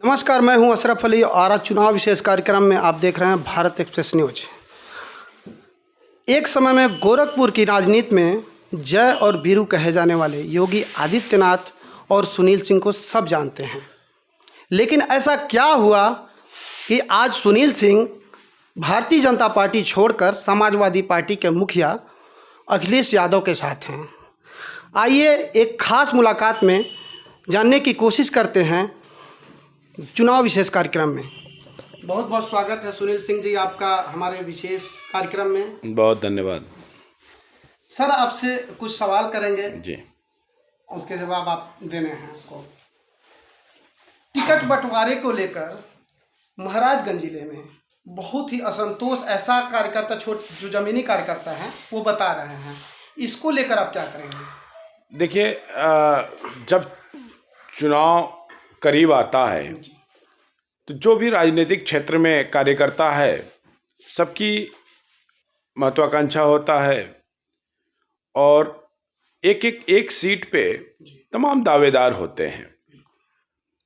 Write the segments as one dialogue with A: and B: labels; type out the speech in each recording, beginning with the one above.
A: नमस्कार, मैं हूं अशरफ अली और आज चुनाव विशेष कार्यक्रम में आप देख रहे हैं भारत एक्सप्रेस न्यूज। एक समय में गोरखपुर की राजनीति में जय और वीरू कहे जाने वाले योगी आदित्यनाथ और सुनील सिंह को सब जानते हैं, लेकिन ऐसा क्या हुआ कि आज सुनील सिंह भारतीय जनता पार्टी छोड़कर समाजवादी पार्टी के मुखिया अखिलेश यादव के साथ हैं। आइए एक खास मुलाकात में जानने की कोशिश करते हैं चुनाव विशेष कार्यक्रम में। बहुत बहुत स्वागत है सुनील सिंह जी आपका हमारे विशेष कार्यक्रम में।
B: बहुत धन्यवाद
A: सर, आपसे कुछ सवाल करेंगे
B: जी,
A: उसके जवाब आप देने हैं आपको। टिकट बंटवारे को लेकर महाराजगंज जिले में बहुत ही असंतोष ऐसा कार्यकर्ता जो जमीनी कार्यकर्ता हैं वो बता रहे हैं, इसको लेकर आप क्या करेंगे?
B: देखिए, जब चुनाव करीब आता है तो जो भी राजनीतिक क्षेत्र में कार्यकर्ता है सबकी महत्वाकांक्षा होता है और एक सीट पे तमाम दावेदार होते हैं।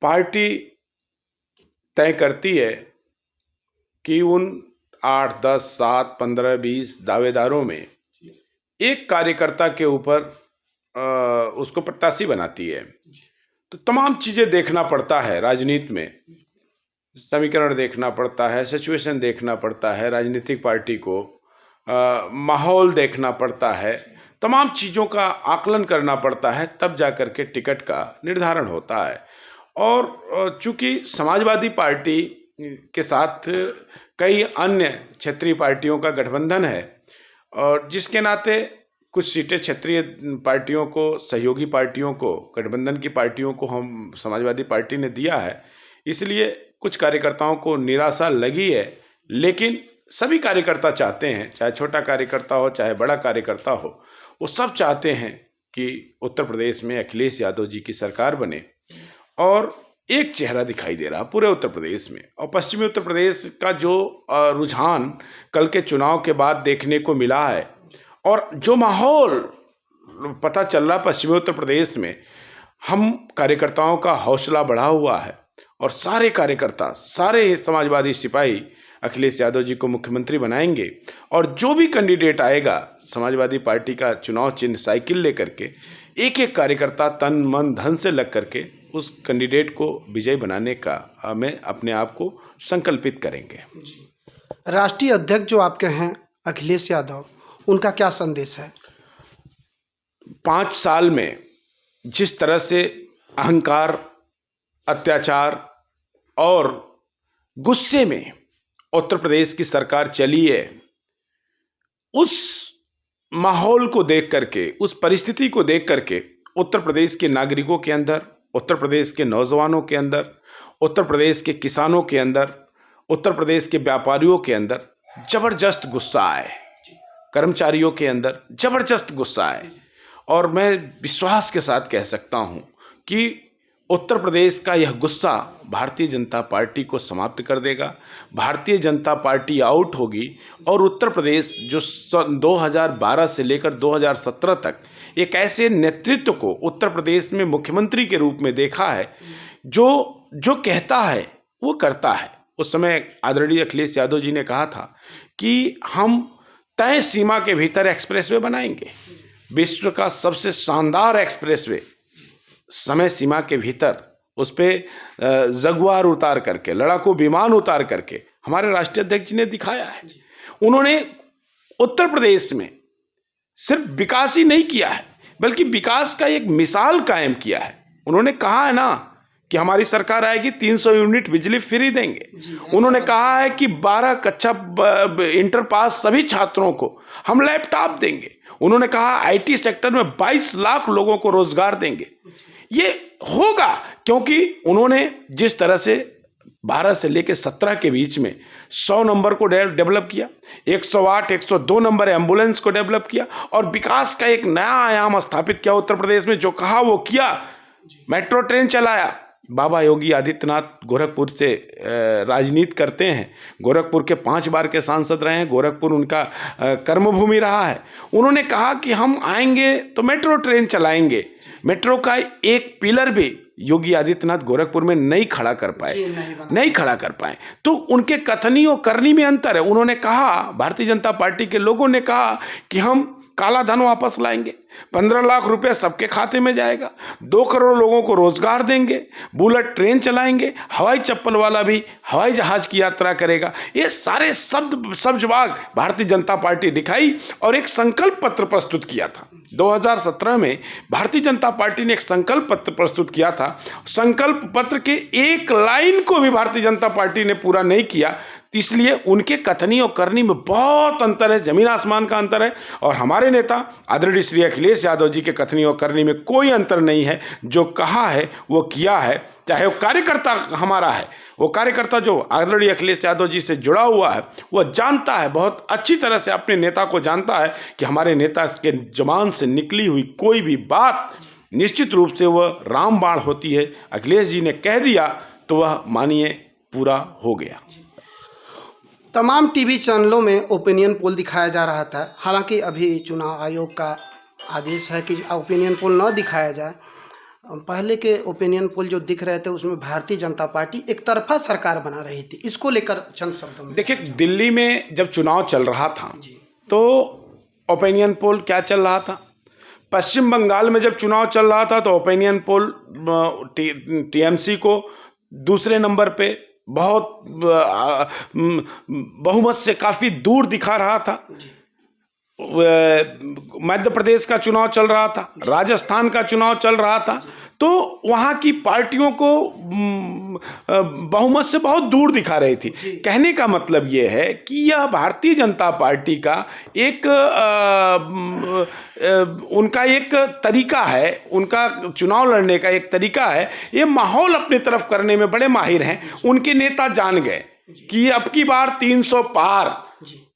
B: पार्टी तय करती है कि उन 8, 10, 7, 15, 20 दावेदारों में एक कार्यकर्ता के ऊपर उसको प्रत्याशी बनाती है। तो तमाम चीज़ें देखना पड़ता है राजनीति में, समीकरण देखना पड़ता है, सिचुएशन देखना पड़ता है, राजनीतिक पार्टी को माहौल देखना पड़ता है, तमाम चीज़ों का आकलन करना पड़ता है, तब जा कर के टिकट का निर्धारण होता है। और चूंकि समाजवादी पार्टी के साथ कई अन्य क्षेत्रीय पार्टियों का गठबंधन है और जिसके नाते कुछ सीटें क्षेत्रीय पार्टियों को, सहयोगी पार्टियों को, गठबंधन की पार्टियों को हम समाजवादी पार्टी ने दिया है, इसलिए कुछ कार्यकर्ताओं को निराशा लगी है। लेकिन सभी कार्यकर्ता चाहते हैं, चाहे छोटा कार्यकर्ता हो चाहे बड़ा कार्यकर्ता हो, वो सब चाहते हैं कि उत्तर प्रदेश में अखिलेश यादव जी की सरकार बने और एक चेहरा दिखाई दे रहा पूरे उत्तर प्रदेश में। और पश्चिमी उत्तर प्रदेश का जो रुझान कल के चुनाव के बाद देखने को मिला है और जो माहौल पता चल रहा पश्चिमी उत्तर प्रदेश में, हम कार्यकर्ताओं का हौसला बढ़ा हुआ है और सारे कार्यकर्ता, सारे समाजवादी सिपाही अखिलेश यादव जी को मुख्यमंत्री बनाएंगे। और जो भी कैंडिडेट आएगा समाजवादी पार्टी का चुनाव चिन्ह साइकिल लेकर के, एक एक कार्यकर्ता तन मन धन से लग करके उस कैंडिडेट को विजयी बनाने का हमें अपने आप को संकल्पित करेंगे।
A: राष्ट्रीय अध्यक्ष जो आपके हैं अखिलेश यादव, उनका क्या संदेश है?
B: 5 साल में जिस तरह से अहंकार, अत्याचार और गुस्से में उत्तर प्रदेश की सरकार चली है, उस माहौल को देख करके, उस परिस्थिति को देख करके उत्तर प्रदेश के नागरिकों के अंदर, उत्तर प्रदेश के नौजवानों के अंदर, उत्तर प्रदेश के किसानों के अंदर, उत्तर प्रदेश के व्यापारियों के अंदर जबरदस्त गुस्सा है, कर्मचारियों के अंदर जबरदस्त गुस्सा है। और मैं विश्वास के साथ कह सकता हूं कि उत्तर प्रदेश का यह गुस्सा भारतीय जनता पार्टी को समाप्त कर देगा। भारतीय जनता पार्टी आउट होगी और उत्तर प्रदेश जो 2012 से लेकर 2017 तक एक ऐसे नेतृत्व को उत्तर प्रदेश में मुख्यमंत्री के रूप में देखा है, जो कहता है वो करता है। उस समय आदरणीय अखिलेश यादव जी ने कहा था कि हम तय सीमा के भीतर एक्सप्रेसवे बनाएंगे, विश्व का सबसे शानदार एक्सप्रेसवे समय सीमा के भीतर, उस पर जगुआर उतार करके, लड़ाकू विमान उतार करके हमारे राष्ट्रीय अध्यक्ष जी ने दिखाया है। उन्होंने उत्तर प्रदेश में सिर्फ विकास ही नहीं किया है बल्कि विकास का एक मिसाल कायम किया है। उन्होंने कहा है ना कि हमारी सरकार आएगी 300 यूनिट बिजली फ्री देंगे। उन्होंने कहा है कि 12 कक्षा इंटर पास सभी छात्रों को हम लैपटॉप देंगे। उन्होंने कहा आईटी सेक्टर में 22 लाख लोगों को रोजगार देंगे। ये होगा क्योंकि उन्होंने जिस तरह से 12 से लेकर 17 के बीच में 100 नंबर को डेवलप किया, 108, 102 नंबर एम्बुलेंस को डेवलप किया और विकास का एक नया आयाम स्थापित किया उत्तर प्रदेश में। जो कहा वो किया, मेट्रो ट्रेन चलाया। बाबा योगी आदित्यनाथ गोरखपुर से राजनीति करते हैं, गोरखपुर के 5 बार के सांसद रहे हैं, गोरखपुर उनका कर्मभूमि रहा है। उन्होंने कहा कि हम आएंगे तो मेट्रो ट्रेन चलाएंगे। मेट्रो का एक पिलर भी योगी आदित्यनाथ गोरखपुर में नहीं खड़ा कर पाए, नहीं खड़ा कर पाए। तो उनके कथनी और करनी में अंतर है। उन्होंने कहा, भारतीय जनता पार्टी के लोगों ने कहा कि हम काला धन वापस लाएंगे, 15 लाख रुपए सबके खाते में जाएगा, 2 करोड़ लोगों को रोजगार देंगे, बुलेट ट्रेन चलाएंगे, हवाई चप्पल वाला भी हवाई जहाज की यात्रा करेगा। ये सारे सब्जबाग भारतीय जनता पार्टी दिखाई और एक संकल्प पत्र प्रस्तुत किया था। 2017 में भारतीय जनता पार्टी ने एक संकल्प पत्र प्रस्तुत किया था। संकल्प पत्र के एक लाइन को भी भारतीय जनता पार्टी ने पूरा नहीं किया। इसलिए उनके कथनी और करनी में बहुत अंतर है, जमीन आसमान का अंतर है। और हमारे नेता आदरणीय श्री अखिलेश यादव जी के कथनी और करनी में कोई अंतर नहीं है। जो कहा है वो किया है। चाहे वो कार्यकर्ता हमारा है, वो कार्यकर्ता जो आदरणीय अखिलेश यादव जी से जुड़ा हुआ है, वो जानता है, बहुत अच्छी तरह से अपने नेता को जानता है कि हमारे नेता के जुबान से निकली हुई कोई भी बात निश्चित रूप से वह रामबाण होती है। अखिलेश जी ने कह दिया तो वह मानिए पूरा हो गया।
A: तमाम टीवी चैनलों में ओपिनियन पोल दिखाया जा रहा था। हालांकि अभी चुनाव आयोग का आदेश है कि ओपिनियन पोल न दिखाया जाए। पहले के ओपिनियन पोल जो दिख रहे थे उसमें भारतीय जनता पार्टी एक तरफा सरकार बना रही थी। इसको लेकर चंद शब्दों में
B: देखिए, दिल्ली में जब चुनाव चल रहा था तो ओपिनियन पोल क्या चल रहा था। पश्चिम बंगाल में जब चुनाव चल रहा था तो ओपिनियन पोल टीएमसी को दूसरे नंबर पे बहुत बहुमत से काफी दूर दिखा रहा था। मध्य प्रदेश का चुनाव चल रहा था, राजस्थान का चुनाव चल रहा था, तो वहाँ की पार्टियों को बहुमत से बहुत दूर दिखा रही थी। कहने का मतलब ये है कि यह भारतीय जनता पार्टी का एक उनका एक तरीका है, उनका चुनाव लड़ने का एक तरीका है। ये माहौल अपनी तरफ करने में बड़े माहिर हैं। उनके नेता जान गए कि अब की बार 300 पार,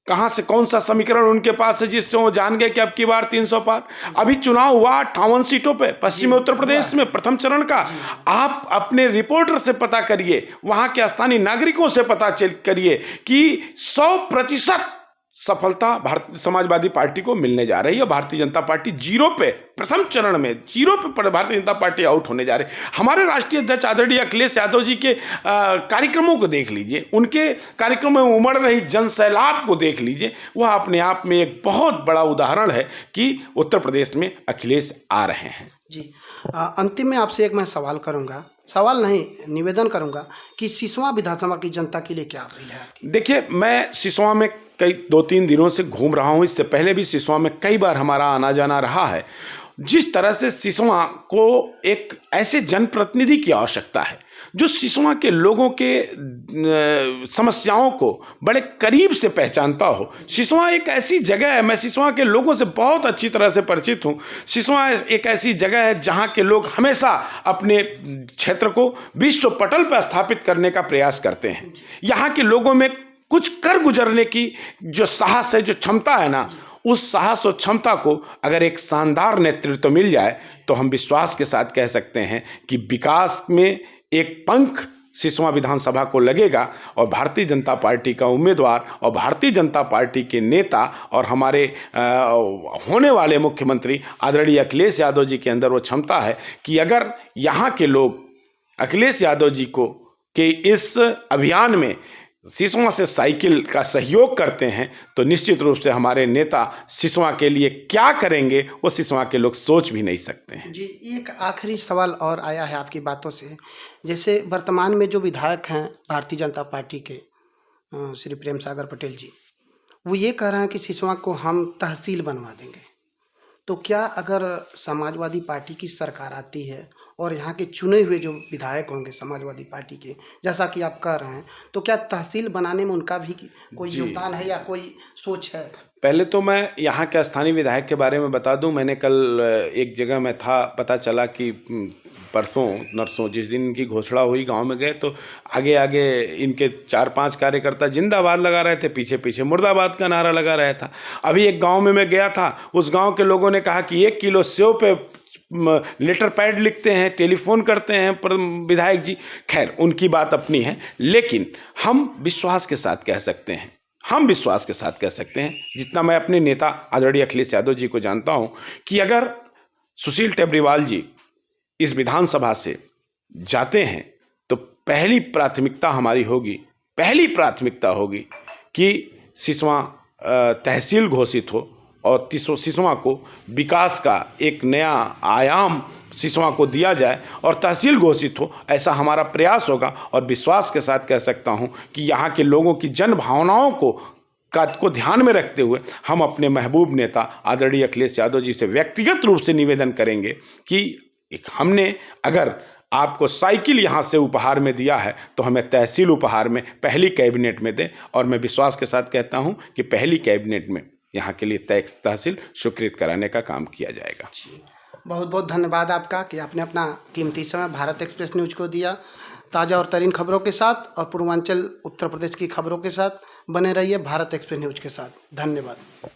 B: कहां से कौन सा समीकरण उनके पास है जिससे वो जान गए कि अब की बार 300 पार। अभी चुनाव हुआ 58 सीटों पे पश्चिमी उत्तर प्रदेश में प्रथम चरण का। आप अपने रिपोर्टर से पता करिए, वहां के स्थानीय नागरिकों से पता करिए कि 100% सफलता भारतीय समाजवादी पार्टी को मिलने जा रही है। भारतीय जनता पार्टी 0 पे, प्रथम चरण में 0 पे भारतीय जनता पार्टी आउट होने जा रही है। हमारे राष्ट्रीय अध्यक्ष आदरणीय अखिलेश यादव जी के कार्यक्रमों को देख लीजिए, उनके कार्यक्रमों में उमड़ रही जन सैलाब को देख लीजिए। वह अपने आप में एक बहुत बड़ा उदाहरण है कि उत्तर प्रदेश में अखिलेश आ रहे हैं।
A: जी, अंतिम में आपसे एक मैं सवाल करूंगा, सवाल नहीं निवेदन करूंगा कि सिसवा विधानसभा की जनता के लिए क्या अपील है?
B: देखिए, मैं सिसवा में 2-3 दिनों से घूम रहा हूँ। इससे पहले भी सिसवा में कई बार हमारा आना जाना रहा है। जिस तरह से सिसवा को एक ऐसे जनप्रतिनिधि की आवश्यकता है जो सिसवा के लोगों के समस्याओं को बड़े करीब से पहचानता हो। सिसवा एक ऐसी जगह है, मैं सिसवा के लोगों से बहुत अच्छी तरह से परिचित हूँ। सिसवा एक ऐसी जगह है जहाँ के लोग हमेशा अपने क्षेत्र को विश्व पटल पर स्थापित करने का प्रयास करते हैं। यहाँ के लोगों में कुछ कर गुजरने की जो साहस है, जो क्षमता है ना, उस साहस और क्षमता को अगर एक शानदार नेतृत्व मिल जाए तो हम विश्वास के साथ कह सकते हैं कि विकास में एक पंख सिसवा विधानसभा को लगेगा और भारतीय जनता पार्टी का उम्मीदवार और भारतीय जनता पार्टी के नेता और हमारे होने वाले मुख्यमंत्री आदरणीय अखिलेश यादव जी के अंदर वो क्षमता है कि अगर यहाँ के लोग अखिलेश यादव जी को के इस अभियान में सिसवा से साइकिल का सहयोग करते हैं तो निश्चित रूप से हमारे नेता सिसवा के लिए क्या करेंगे वो सिसवा के लोग सोच भी नहीं सकते हैं।
A: जी, एक आखिरी सवाल और आया है आपकी बातों से। जैसे वर्तमान में जो विधायक हैं भारतीय जनता पार्टी के श्री प्रेम सागर पटेल जी, वो ये कह रहे हैं कि सिसवा को हम तहसील बनवा देंगे। तो क्या अगर समाजवादी पार्टी की सरकार आती है और यहाँ के चुने हुए जो विधायक होंगे समाजवादी पार्टी के, जैसा कि आप कह रहे हैं, तो क्या तहसील बनाने में उनका भी कोई योगदान है या कोई सोच है?
B: पहले तो मैं यहाँ के स्थानीय विधायक के बारे में बता दूं। मैंने कल एक जगह में था, पता चला कि परसों नरसों जिस दिन इनकी घोषणा हुई गांव में गए तो आगे आगे इनके 4-5 कार्यकर्ता जिंदाबाद लगा रहे थे, पीछे पीछे मुर्दाबाद का नारा लगा रहा था। अभी एक गांव में मैं गया था, उस गांव के लोगों ने कहा कि 1 किलो सेव पे लेटर पैड लिखते हैं, टेलीफोन करते हैं पर विधायक जी। खैर, उनकी बात अपनी है, लेकिन हम विश्वास के साथ कह सकते हैं, जितना मैं अपने नेता आदरणीय अखिलेश यादव जी को जानता हूं, कि अगर सुशील टेब्रीवाल जी इस विधानसभा से जाते हैं तो पहली प्राथमिकता होगी कि सिसवा तहसील घोषित हो और सिसवा को विकास का एक नया आयाम सिसवा को दिया जाए और तहसील घोषित हो, ऐसा हमारा प्रयास होगा। और विश्वास के साथ कह सकता हूं कि यहाँ के लोगों की जन भावनाओं को ध्यान में रखते हुए हम अपने महबूब नेता आदरणीय अखिलेश यादव जी से व्यक्तिगत रूप से निवेदन करेंगे कि हमने अगर आपको साइकिल यहाँ से उपहार में दिया है तो हमें तहसील उपहार में पहली कैबिनेट में दें। और मैं विश्वास के साथ कहता हूँ कि पहली कैबिनेट में यहाँ के लिए तहसील स्वीकृत कराने का काम किया जाएगा।
A: बहुत बहुत धन्यवाद आपका कि आपने अपना कीमती समय भारत एक्सप्रेस न्यूज़ को दिया। ताज़ा और तरीन खबरों के साथ और पूर्वांचल उत्तर प्रदेश की खबरों के साथ बने रहिए भारत एक्सप्रेस न्यूज़ के साथ। धन्यवाद।